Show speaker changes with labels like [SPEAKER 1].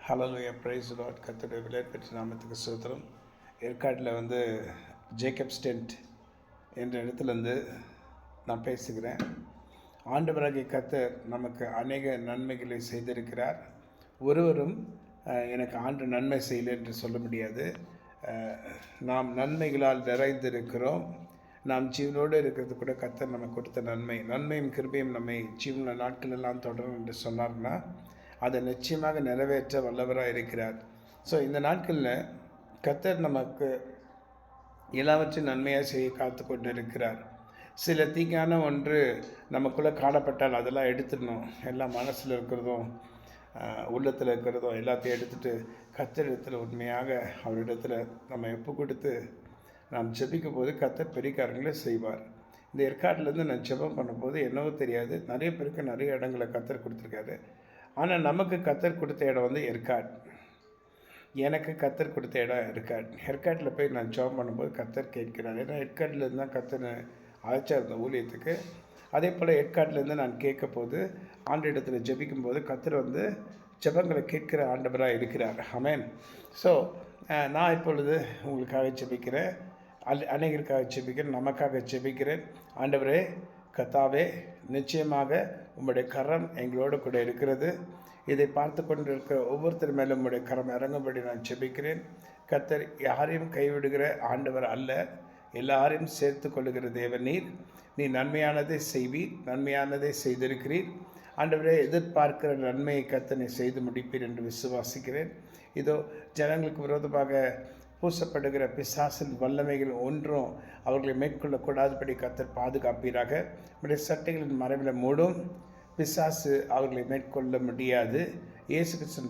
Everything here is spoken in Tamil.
[SPEAKER 1] ஹalleluya பிரைஸ் லார்ட். கர்த்தருடைய விலையேற பெற்ற நாமத்துக்கு ஸ்தோத்திரம். ஏற்காட்டில் ஜேக்கப் ஸ்டென்ட் என்ற இடத்துலேருந்து நான் பேசுகிறேன். ஆண்டவராகிய கர்த்தர் நமக்கு அநேக நன்மைகளை செய்திருக்கிறார். ஒருவரும் எனக்கு ஆண்டு நன்மை செய்யலை என்று சொல்ல முடியாது. நாம் நன்மைகளால் நிறைந்திருக்கிறோம். நாம் ஜீவனோடு இருக்கிறது கூட கர்த்தர் நமக்கு கொடுத்த நன்மையும் கிருபையும் நம்மை ஜீவன நாட்கள் எல்லாம் தொடரும் என்று சொன்னார்னா அதை நிச்சயமாக நிறைவேற்ற வல்லவராக இருக்கிறார். ஸோ இந்த நாட்களில் கர்த்தர் நமக்கு எல்லாவற்றையும் நன்மையாக செய்ய காத்து கொண்டு இருக்கிறார். சில தீங்கான ஒன்று நமக்குள்ளே காணப்பட்டால் அதெல்லாம் எடுத்துடணும். எல்லாம் மனசில் இருக்கிறதும் உள்ளத்தில் இருக்கிறதும் எல்லாத்தையும் எடுத்துகிட்டு கர்த்தரிடத்தில் உண்மையாக அவரிடத்தில் நம்ம ஒப்பு கொடுத்து நாம் ஜெபிக்கும் போது கர்த்தர் பெரிய காரியங்களை செய்வார். இந்த ஏற்காட்டிலேருந்து நான் ஜெபம் பண்ணும்போது என்னவோ தெரியாது, நிறைய பேருக்கு நிறைய இடங்களை கர்த்தர் கொடுத்துருக்காரு. ஆனால் நமக்கு கர்த்தர் கொடுத்த இடம் ஏற்காடு. எனக்கு கர்த்தர் கொடுத்த இடம் ஏற்காட்டில் போய் நான் ஜெபம் பண்ணும்போது கர்த்தர் கேட்கிறார். ஏன்னா ஏற்காட்டிலேருந்து தான் கர்த்தர் அழைச்சா இருந்த ஊழியத்துக்கு. அதே போல் ஏற்காட்டிலேருந்து நான் கேட்க போது ஆண்டு இடத்துல ஜெபிக்கும் போது கர்த்தர் ஜெபங்களை கேட்கிற ஆண்டவராக இருக்கிறார். ஆமென். ஸோ நான் இப்பொழுது உங்களுக்காக ஜெபிக்கிறேன், அநேகருக்காக ஜெபிக்கிறேன், நமக்காக ஜெபிக்கிறேன். ஆண்டவரே கர்த்தாவே, நிச்சயமாக உம்முடைய கரம் எங்களோடு கூட இருக்கிறது. இதை பார்த்து கொண்டிருக்கிற ஒவ்வொருத்தர் மேலும் உம்முடைய கரம் இறங்கும்படி நான் ஜெபிக்கிறேன். கர்த்தர் யாரையும் கைவிடுகிற ஆண்டவர் அல்ல, எல்லாரையும் சேர்த்து கொள்ளுகிற தேவன் நீர். நீ நன்மையானதை செய்வீர், நன்மையானதை செய்திருக்கிறீர். ஆண்டவரே, எதிர்பார்க்கிற நன்மையை கர்த்தனை செய்து முடிப்பீர் என்று விசுவாசிக்கிறேன். இதோ ஜனங்களுக்கு விரோதமாக பூசப்படுகிற பிசாசின் வல்லமைகள் ஒன்றும் அவர்களை மேற்கொள்ளக்கூடாதபடி கர்த்தர் பாதுகாப்பீராக. நம்முடைய சட்டைகளின் மறைவில் மூடும் பிசாசு அவர்களை மேற்கொள்ள முடியாது. இயேசு கிறிஸ்து